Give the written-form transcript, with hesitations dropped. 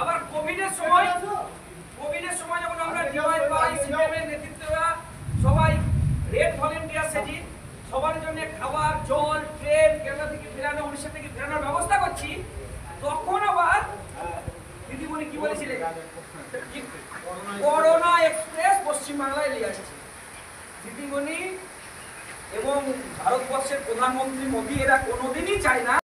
আবার কোভিডের সময় যখন আমরা ডিওয়াই পাই সিপিএমের নেতৃত্বরা সবাই রেড ভলেন্টিয়ার সেটি সবার জন্য খাবার জল ট্রেন কেরালা থেকে ফেরানো উড়িষ্যা থেকে ফেরানোর ব্যবস্থা করছি, তখন আবার দিদিমণি কি বলেছিলেন করোনা এক্সপ্রেস পশ্চিমবাংলায় নিয়ে আসছে। দিদিমণি এবং ভারতবর্ষের প্রধানমন্ত্রী মোদী এরা কোনোদিনই চায় না